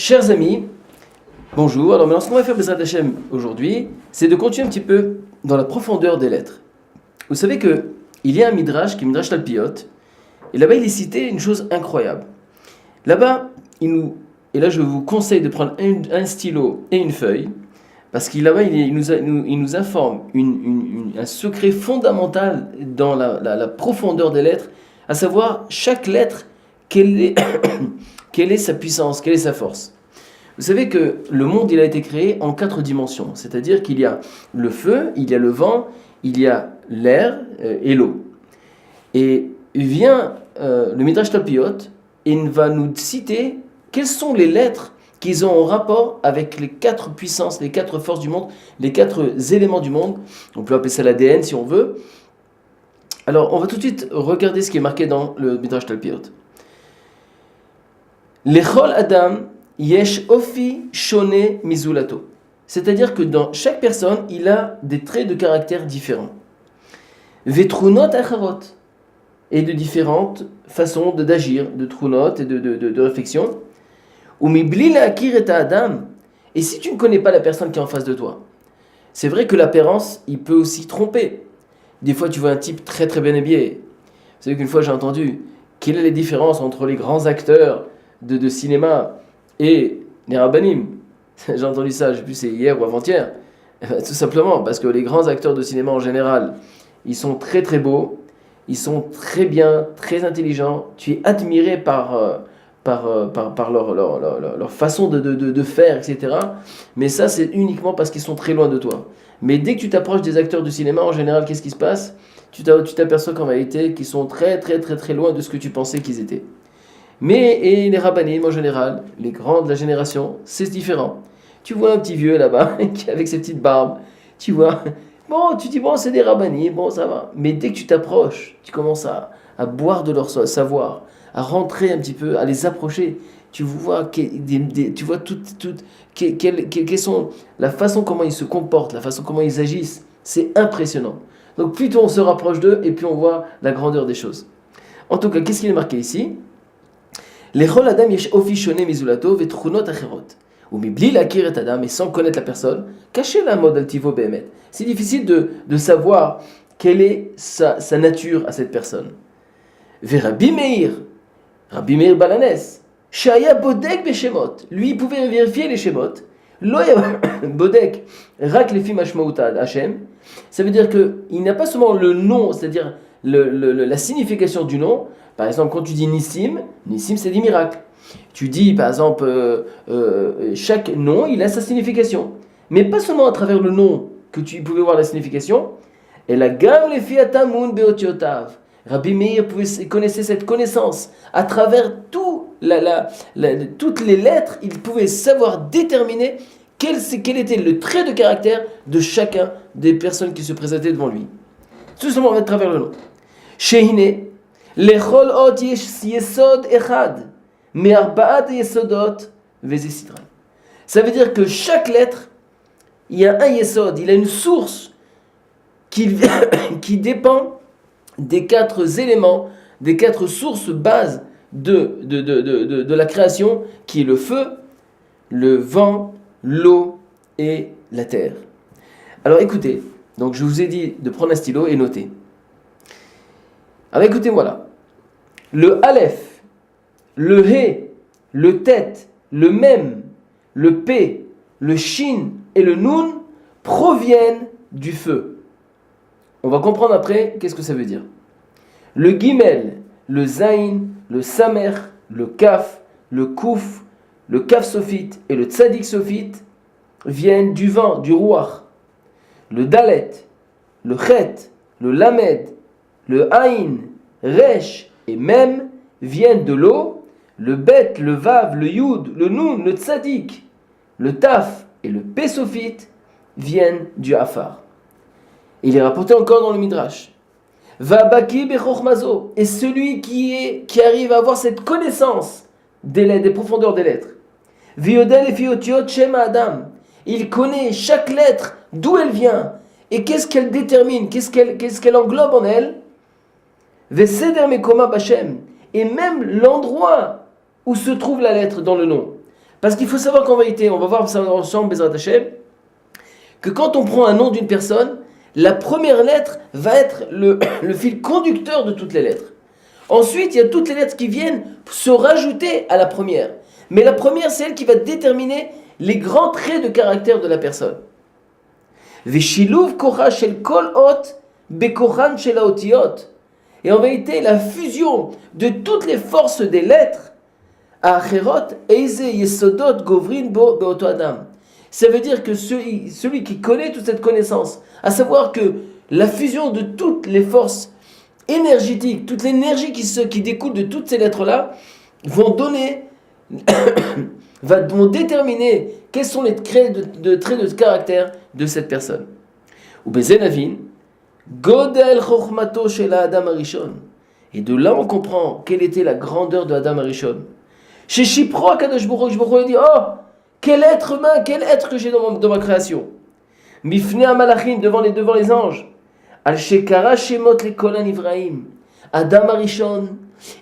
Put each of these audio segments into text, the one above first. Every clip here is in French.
Chers amis, bonjour. Alors maintenant, ce qu'on va faire Bezrat Hashem aujourd'hui, c'est de continuer un petit peu dans la profondeur des lettres. Vous savez que il y a un midrash qui est Midrash Talpiot, et là-bas il est cité une chose incroyable. Là-bas, et là je vous conseille de prendre un stylo et une feuille, parce qu'il là-bas il nous informe un secret fondamental dans la profondeur des lettres, à savoir chaque lettre, quelle est sa puissance, quelle est sa force. Vous savez que le monde il a été créé en 4 dimensions, c'est-à-dire qu'il y a le feu, il y a le vent, il y a l'air et l'eau. Et vient le Midrash Talpiot et il va nous citer quelles sont les lettres qui ont en rapport avec les 4 puissances, les 4 forces du monde, les 4 éléments du monde. On peut appeler ça l'ADN si on veut. Alors on va tout de suite regarder ce qui est marqué dans le Midrash Talpiot. Lechol Adam yesh ofi shone mizulato. C'est-à-dire que dans chaque personne, il a des traits de caractère différents. Vetrunot acharot. Et de différentes façons d'agir, de trunot et de réflexion. Ou mibli le'akir et Adam. Et si tu ne connais pas la personne qui est en face de toi, c'est vrai que l'apparence, il peut aussi tromper. Des fois, tu vois un type très très bien habillé. Vous savez qu'une fois, j'ai entendu quelle est la différence entre les grands acteurs de cinéma et les rabbanim. J'ai entendu ça, je ne sais plus c'est hier ou avant-hier. Tout simplement parce que les grands acteurs de cinéma en général, ils sont très très beaux, ils sont très bien, très intelligents. Tu es admiré par leur façon de faire, etc. Mais ça, c'est uniquement parce qu'ils sont très loin de toi. Mais dès que tu t'approches des acteurs de cinéma, en général, qu'est-ce qui se passe ? Tu t'aperçois qu'en réalité, qu'ils sont très très très très loin de ce que tu pensais qu'ils étaient. Mais les rabbanim en général, les grands de la génération, c'est différent. Tu vois un petit vieux là-bas, avec ses petites barbes, tu vois, bon, tu dis, bon, c'est des rabbanim, bon, ça va. Mais dès que tu t'approches, tu commences à boire de leur savoir, à rentrer un petit peu, à les approcher, tu vois, tu vois quelles sont la façon comment ils se comportent, la façon comment ils agissent, c'est impressionnant. Donc plus on se rapproche d'eux, et plus on voit la grandeur des choses. En tout cas, qu'est-ce qu'il est marqué ici ? Lechol Adam yesh ofi shone mizulato vetrunot acherot. Ou mibli lakir et Adam, et sans connaître la personne, cacher la mode altivo behemet. C'est difficile de savoir quelle est sa nature à cette personne. Rabbi Meir Balanes, shaya bodek beshemot. Lui, il pouvait vérifier les shemot. Loya bodek rak lefi mashmaouta Hashem. Ça veut dire qu'il n'a pas seulement le nom, c'est-à-dire la signification du nom. Par exemple, quand tu dis Nissim c'est des miracles. Tu dis, par exemple, chaque nom, il a sa signification. Mais pas seulement à travers le nom que tu pouvais voir la signification. Et la gam lefi atamun beotiotav. Rabbi Meir connaissait cette connaissance. À travers toutes les lettres, il pouvait savoir déterminer quel était le trait de caractère de chacun des personnes qui se présentaient devant lui. Tout simplement à travers le nom. Shehine. Lechol ot yesod echad, me'arba'at yesodot vezesidran. Ça veut dire que chaque lettre, il y a un yesod, il a une source qui dépend des 4 éléments, des 4 sources bases de la création, qui est le feu, le vent, l'eau et la terre. Alors écoutez, donc je vous ai dit de prendre un stylo et noter. Alors écoutez-moi là. Le Aleph, le He, le Tet, le Mem, le P, le Shin et le Nun proviennent du feu. On va comprendre après qu'est-ce que ça veut dire. Le Gimel, le Zain, le Samer, le Kaf, le Kouf, le Kaf Sophite et le Tzadik Sophite viennent du vent, du Ruach. Le Dalet, le Chet, le Lamed, le Aïn, Resh et Mem viennent de l'eau. Le Bet, le Vav, le Yud, le Nun, le Tzadik, le Taf et le Pesofite viennent du Afar. Il est rapporté encore dans le Midrash. Vabaki bechochmazo, et celui qui arrive à avoir cette connaissance des profondeurs des lettres. Viodel et fiotiot shema Adam. Il connaît chaque lettre, d'où elle vient et qu'est-ce qu'elle détermine, qu'est-ce qu'elle englobe en elle. Veseder mekoma b'Hashem, et même l'endroit où se trouve la lettre dans le nom. Parce qu'il faut savoir qu'en vérité, on va voir ça ensemble, Bezrat Hashem, que quand on prend un nom d'une personne, la première lettre va être le fil conducteur de toutes les lettres. Ensuite, il y a toutes les lettres qui viennent se rajouter à la première. Mais la première, c'est elle qui va déterminer les grands traits de caractère de la personne. Veshiluv kocha shel kol ot bekochan shel haotiot. Et en vérité, la fusion de toutes les forces des lettres, acherot eize yesodot govrin bo beoto adam. Ça veut dire que celui qui connaît toute cette connaissance, à savoir que la fusion de toutes les forces énergétiques, toute l'énergie qui découle de toutes ces lettres-là, vont déterminer quels sont les traits de caractère de cette personne. Ou bezenavin, godel chokhmato shel Adam Arishon. Et de là on comprend quelle était la grandeur de Adam Arishon. Chez Shipro Akadosh Baruch Hu dit, oh, quel être humain, quel être que j'ai dans ma création. Mifnei Amalachim, devant les anges. Al Shekara Shemot Lekolan Ivraim. Adam Arishon,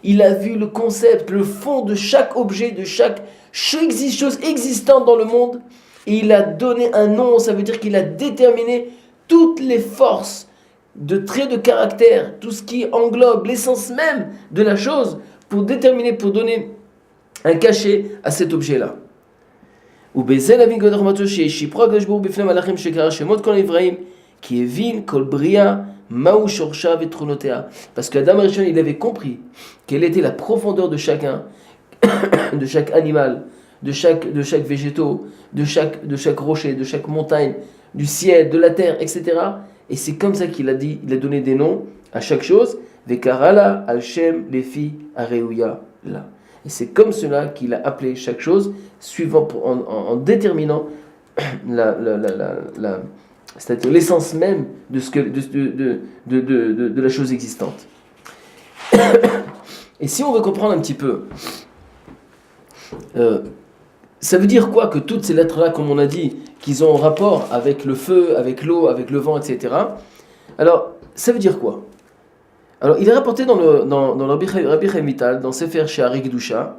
il a vu le concept, le fond de chaque objet, de chaque chose existante dans le monde, et il a donné un nom. Ça veut dire qu'il a déterminé toutes les forces de traits de caractère, tout ce qui englobe l'essence même de la chose, pour déterminer, pour donner un cachet à cet objet-là. Parce qu'Adam Arishon, il avait compris quelle était la profondeur de chacun, de chaque animal, de chaque végétaux, de chaque rocher, de chaque montagne, du ciel, de la terre, etc. Et c'est comme ça qu'il a donné des noms à chaque chose. Vekarala al-shem lefi areuya la. Et c'est comme cela qu'il a appelé chaque chose, en déterminant c'est-à-dire l'essence même de la chose existante. Et si on veut comprendre un petit peu, ça veut dire quoi que toutes ces lettres-là, comme on a dit, qu'ils ont un rapport avec le feu, avec l'eau, avec le vent, etc. Alors, ça veut dire quoi? Alors, il est rapporté dans le Rabbi Chaim Vital, dans Sefer She'ari Kedusha,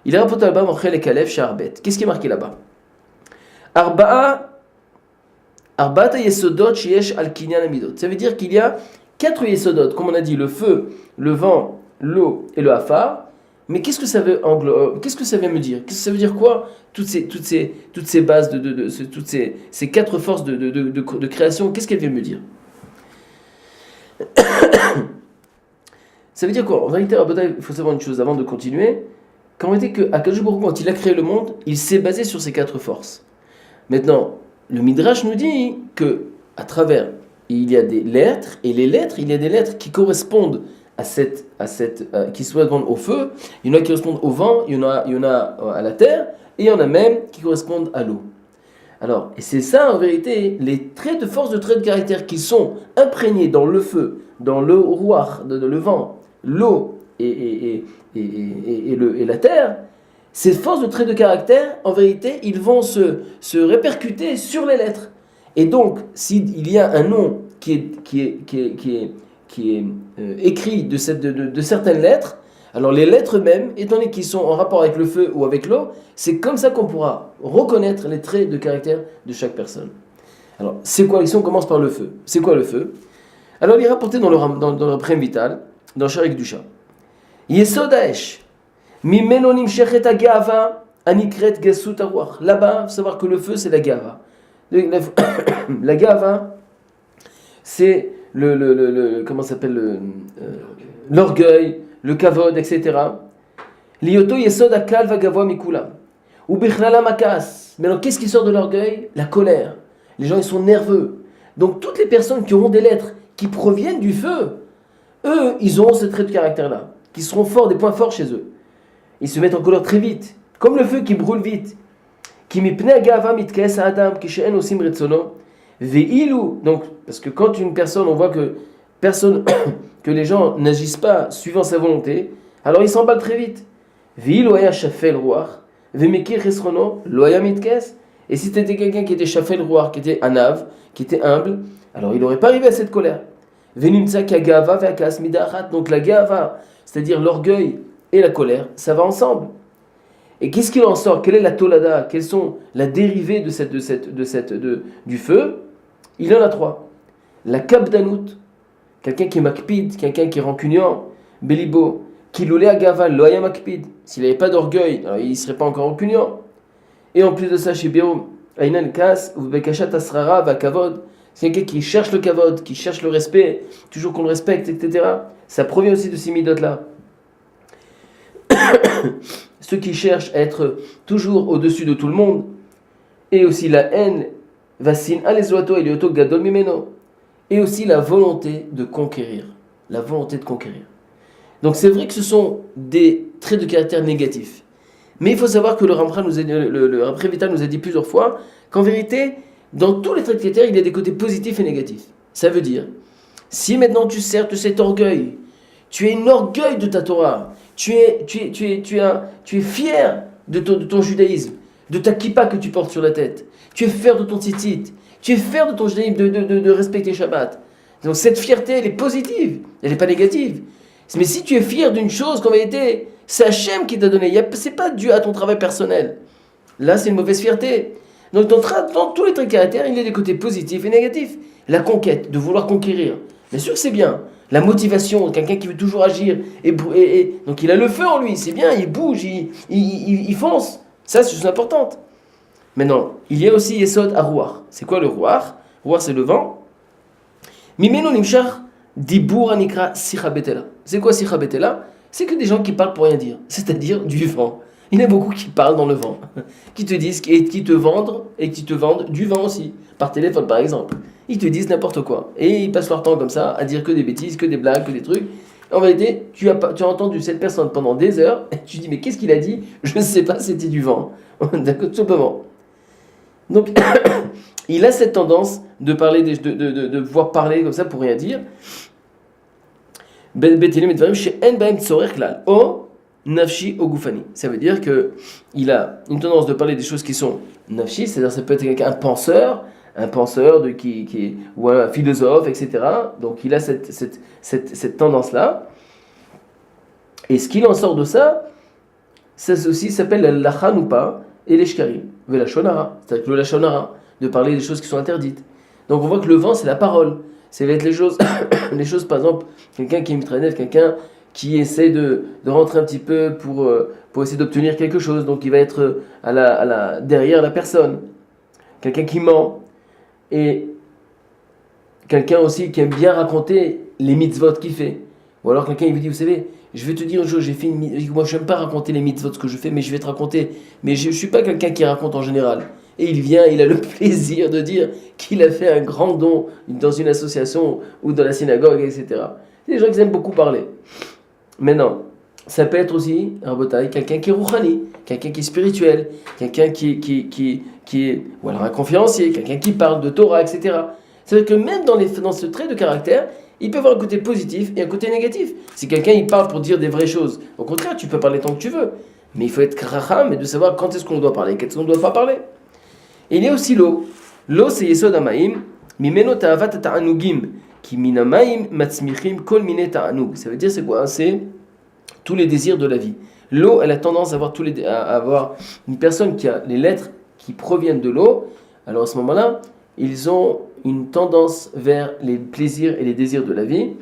il est rapporté là-bas, Mochel et Kalef, She'arbet. Qu'est-ce qui est marqué là-bas? Arba'at yesodot sheyesh al kinyan amidot. Ça veut dire qu'il y a 4 yesodot, comme on a dit, le feu, le vent, l'eau et le hafar. Mais qu'est-ce que ça veut qu'est-ce que ça vient me dire? Qu'est-ce que ça veut dire quoi? Toutes ces bases, toutes ces 4 forces de création, qu'est-ce qu'elles viennent me dire? Ça veut dire quoi? En réalité, il faut savoir une chose avant de continuer. Quand on dit que Akadosh Baruch Hu, quand il a créé le monde, il s'est basé sur ces 4 forces. Maintenant, le Midrash nous dit que à travers, il y a des lettres, et les lettres, il y a des lettres qui correspondent qui correspondent au feu, il y en a qui correspondent au vent, il y en a à la terre, et il y en a même qui correspondent à l'eau. Alors, et c'est ça en vérité, les traits de force, de traits de caractère qui sont imprégnés dans le feu, dans le ruach, dans le vent, l'eau et la terre. Ces forces de traits de caractère, en vérité, ils vont se répercuter sur les lettres. Et donc, s'il y a un nom qui est écrit de certaines lettres, alors les lettres mêmes, étant donné qu'ils sont en rapport avec le feu ou avec l'eau, c'est comme ça qu'on pourra reconnaître les traits de caractère de chaque personne. Alors, c'est quoi? Ici, on commence par le feu. C'est quoi le feu? Alors, il est rapporté dans le Prem Vital, dans She'ari Kedusha. Yesod ha'esh. Mimeno shechet ha'ga'ava anikret gesut haruach. Là-bas, il faut savoir que le feu, c'est la ga'ava. La ga'ava, c'est comment s'appelle l'orgueil, le kavod, etc. Lioto yesod ha'kal va'gavoa mikulam. Ou bichlala makas. Mais alors, qu'est-ce qui sort de l'orgueil? La colère. Les gens, ils sont nerveux. Donc, toutes les personnes qui auront des lettres qui proviennent du feu, eux, ils auront ce trait de caractère-là, qui seront forts, des points forts chez eux. Ils se mettent en colère très vite, comme le feu qui brûle vite. Donc, parce que quand une personne, on voit que les gens n'agissent pas suivant sa volonté, alors ils s'emballent très vite. Et si c'était quelqu'un qui était shafel roar, qui était anav, qui était humble, alors il n'aurait pas arrivé à cette colère. Donc la gava, c'est-à-dire l'orgueil et la colère, ça va ensemble. Et qu'est-ce qu'il en sort? Quelle est la tolada? Quelles sont la dérivée du feu? Il y en a trois. La kabdanout, quelqu'un qui est makpid, quelqu'un qui est rancunier, belibo, qui loulé agaval, loya makpid. S'il n'avait pas d'orgueil, alors il ne serait pas encore rancunier. Et en plus de ça, chez Béo, Ainan Kas, ou Bekachat Asrara, va Kavod. C'est quelqu'un qui cherche le kavod, qui cherche le respect, toujours qu'on le respecte, etc. Ça provient aussi de ces midotes-là. Ceux qui cherchent à être toujours au-dessus de tout le monde. Et aussi la haine, Vasin Alezoato Elioto Gadol Mimeno. Et aussi la volonté de conquérir. La volonté de conquérir. Donc c'est vrai que ce sont des traits de caractère négatifs. Mais il faut savoir que le Ramchal le Rav Vital nous a dit plusieurs fois qu'en vérité, dans tous les traits de caractère, il y a des côtés positifs et négatifs. Ça veut dire, si maintenant tu sers de cet orgueil, tu es un orgueil de ta Torah, tu es fier de ton judaïsme, de ta kippa que tu portes sur la tête, tu es fier de ton tzitzit, tu es fier de ton judaïsme de respecter Shabbat. Donc cette fierté, elle est positive, elle n'est pas négative. Mais si tu es fier d'une chose qu'en vérité, c'est Hachem qui t'a donné, c'est pas dû à ton travail personnel. Là, c'est une mauvaise fierté. Donc dans tous les traits de caractère, il y a des côtés positifs et négatifs. La conquête, de vouloir conquérir. Bien sûr que c'est bien. La motivation, quelqu'un qui veut toujours agir. Donc il a le feu en lui, c'est bien, il bouge, il fonce. Ça, c'est une chose importante. Maintenant, il y a aussi Yesod à Ruach. C'est quoi le Ruach? Ruach, c'est le vent. Mimeno nimshach dibur anikra sicha betela. C'est quoi sicha betela? C'est que des gens qui parlent pour rien dire. C'est-à-dire du vent. Il y en a beaucoup qui parlent dans le vent, qui te disent et qui te vendent du vent aussi, par téléphone par exemple. Ils te disent n'importe quoi et ils passent leur temps comme ça à dire que des bêtises, que des blagues, que des trucs. En vérité, tu as entendu cette personne pendant des heures et tu dis mais qu'est-ce qu'il a dit? Je ne sais pas, c'était du vent. D'accord, tout simplement. Donc il a cette tendance de parler, de pouvoir parler comme ça pour rien dire. Nafshi Ogufani. Ça veut dire qu'il a une tendance de parler des choses qui sont nafshi, c'est-à-dire ça peut être quelqu'un, un penseur ou un philosophe, etc. Donc il a cette tendance-là. Et ce qu'il en sort de ça aussi s'appelle la lachanupa et l'eshkarim, velashonara, c'est-à-dire que le lashonara, de parler des choses qui sont interdites. Donc on voit que le vent, c'est la parole. Ça va être les choses, par exemple, quelqu'un qui est mitranet, quelqu'un qui essaie de rentrer un petit peu pour essayer d'obtenir quelque chose. Donc il va être derrière la personne. Quelqu'un qui ment. Et quelqu'un aussi qui aime bien raconter les mitzvot qu'il fait. Ou alors quelqu'un il vous dit, vous savez, je vais te dire une chose, moi je n'aime pas raconter les mitzvot ce que je fais, mais je vais te raconter. Mais je ne suis pas quelqu'un qui raconte en général. Et il a le plaisir de dire qu'il a fait un grand don dans une association ou dans la synagogue, etc. C'est des gens qui aiment beaucoup parler. Maintenant, ça peut être aussi, quelqu'un qui est rouhani, quelqu'un qui est spirituel, quelqu'un qui est ou alors un conférencier, quelqu'un qui parle de Torah, etc. C'est-à-dire que même dans ce trait de caractère, il peut avoir un côté positif et un côté négatif. Si quelqu'un il parle pour dire des vraies choses, au contraire, tu peux parler tant que tu veux. Mais il faut être kracham et de savoir quand est-ce qu'on doit parler, quand est-ce qu'on ne doit pas parler. Et il y a aussi l'eau. L'eau, c'est Yesod Amaim, Mimeno Ta'avat Ta'anugim, Ki Minamaim Matzmichim Kol Mine Ta'anug. Ça veut dire, c'est quoi? C'est tous les désirs de la vie. L'eau, elle a tendance à avoir une personne qui a les lettres qui proviennent de l'eau. Alors à ce moment-là, ils ont une tendance vers les plaisirs et les désirs de la vie.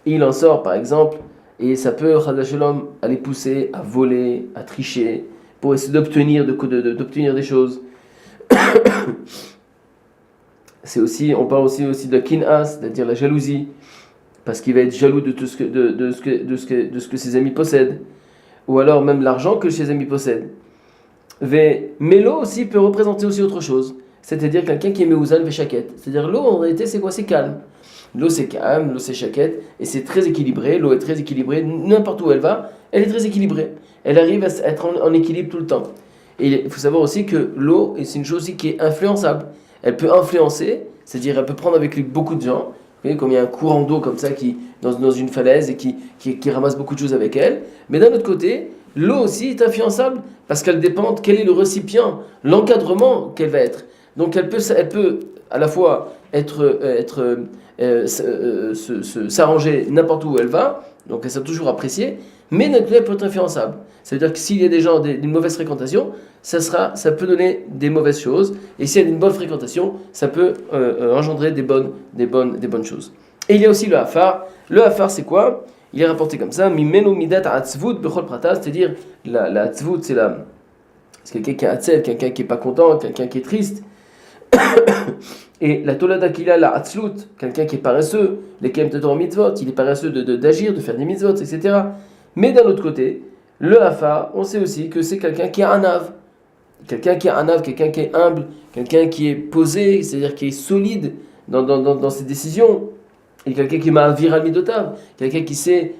Et il en sort, par exemple, et ça peut, Chadashalom, aller pousser à voler, à tricher, pour essayer d'obtenir des choses. On parle aussi de la kin'as, c'est-à-dire la jalousie, parce qu'il va être jaloux de ce que ses amis possèdent, ou alors même l'argent que ses amis possèdent. Mais l'eau aussi peut représenter aussi autre chose, c'est-à-dire quelqu'un qui est meouzan veshaket. C'est-à-dire l'eau en réalité c'est quoi? C'est calme. L'eau c'est calme, l'eau c'est shaket, et c'est très équilibré. L'eau est très équilibrée, n'importe où elle va, elle est très équilibrée. Elle arrive à être en équilibre tout le temps. Et il faut savoir aussi que l'eau, c'est une chose aussi qui est influençable. Elle peut influencer, c'est-à-dire elle peut prendre avec beaucoup de gens. Vous voyez, comme il y a un courant d'eau comme ça qui dans une falaise et qui ramasse beaucoup de choses avec elle. Mais d'un autre côté, l'eau aussi est influençable parce qu'elle dépend de quel est le récipient, l'encadrement qu'elle va être. Donc elle peut à la fois s'arranger n'importe où elle va, donc elle sera toujours appréciée, mais notre lait peut être influençable. Ça veut dire que s'il y a des gens d'une mauvaise fréquentation, ça peut donner des mauvaises choses. Et s'il y a une bonne fréquentation, ça peut engendrer des bonnes choses. Et il y a aussi le hafar. Le hafar, c'est quoi? Il est rapporté comme ça, mimenu midat atzvut bechol prata, c'est-à-dire la atzvut, c'est quelqu'un qui est atzev, quelqu'un qui est pas content, quelqu'un qui est triste. Et la tolada qu'il a, la atzlut, quelqu'un qui est paresseux, les kem tetor mitzvot, il est paresseux d'agir, de faire des mitzvot, etc. Mais d'un autre côté, le hafar, on sait aussi que c'est quelqu'un qui a un ave. Quelqu'un qui est humble, quelqu'un qui est posé, c'est-à-dire qui est solide dans ses décisions. Et quelqu'un qui m'a viral midotav, quelqu'un qui sait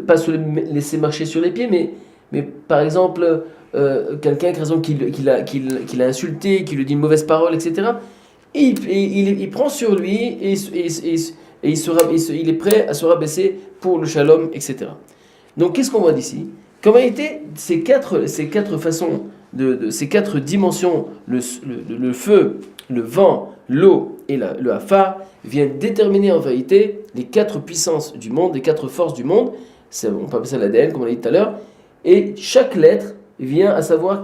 pas se laisser marcher sur les pieds, mais par exemple, quelqu'un qu'il a insulté, qui lui dit une mauvaise parole, etc. Et il prend sur lui et il est prêt à se rabaisser pour le shalom, etc. Donc qu'est-ce qu'on voit d'ici? Qu'en réalité, ces quatre façons, ces quatre dimensions, le feu, le vent, l'eau et le hafar, viennent déterminer en vérité les quatre puissances du monde, les quatre forces du monde. On peut appeler ça l'ADN, comme on l'a dit tout à l'heure. Et chaque lettre vient à savoir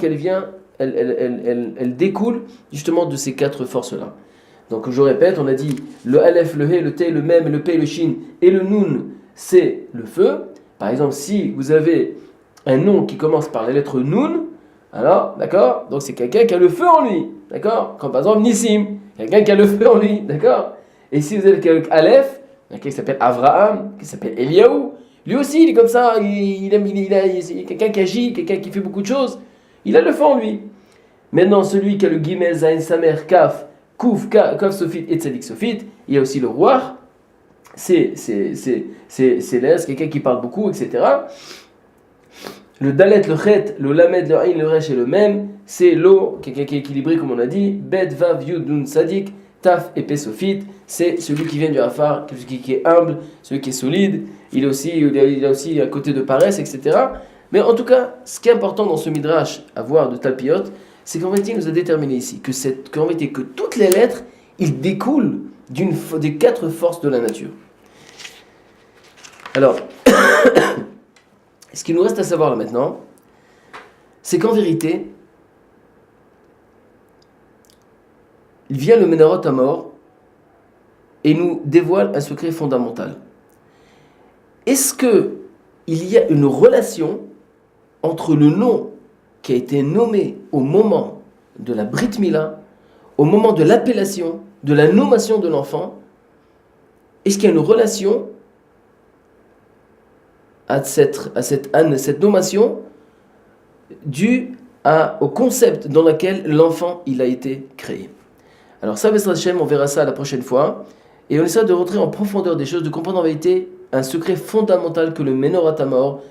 elle découle justement de ces quatre forces-là. Donc je répète, on a dit le Aleph, le He, le Te, le Mem, le Pe, le Shin et le Nun, c'est le feu. Par exemple, si vous avez un nom qui commence par la lettre Nun, alors, d'accord, donc c'est quelqu'un qui a le feu en lui, d'accord. Comme par exemple Nissim, quelqu'un qui a le feu en lui, d'accord. Et si vous avez quelqu'un Aleph, quelqu'un qui s'appelle Avraham, qui s'appelle Eliaou, lui aussi il est comme ça, il est quelqu'un qui agit, quelqu'un qui fait beaucoup de choses, il a le feu en lui. Maintenant, celui qui a le Gimel, Zain, Samer, Kaf, Kouf, Kaf, Sofit et Tzadik Sofit, il y a aussi le roi, c'est l'air, quelqu'un qui parle beaucoup, etc. Le Dalet, le Chet, le Lamed, le Ain, le Resh et le Mem, c'est l'eau, quelqu'un qui est équilibré comme on a dit, Bet, Vav, Yud, Nun, Sadik, Taf et Pesofit, c'est celui qui vient du Hafar, celui qui est humble, celui qui est solide, il a aussi un côté de paresse, etc. Mais en tout cas, ce qui est important dans ce Midrash à voir de Talpiot, c'est qu'en réalité, il nous a déterminé ici que toutes les lettres, ils découlent des quatre forces de la nature. Alors, ce qu'il nous reste à savoir là maintenant, c'est qu'en vérité, il vient le Menarot Amor et nous dévoile un secret fondamental. Est-ce qu'il y a une relation entre le nom qui a été nommé au moment de la Brit Mila, au moment de l'appellation, de la nommation de l'enfant? Est-ce qu'il y a une relation à cette nommation due au concept dans lequel l'enfant il a été créé? Alors ça, Besrat Hashem, on verra ça la prochaine fois. Et on essaie de rentrer en profondeur des choses, de comprendre en vérité un secret fondamental que le Menorah Tamor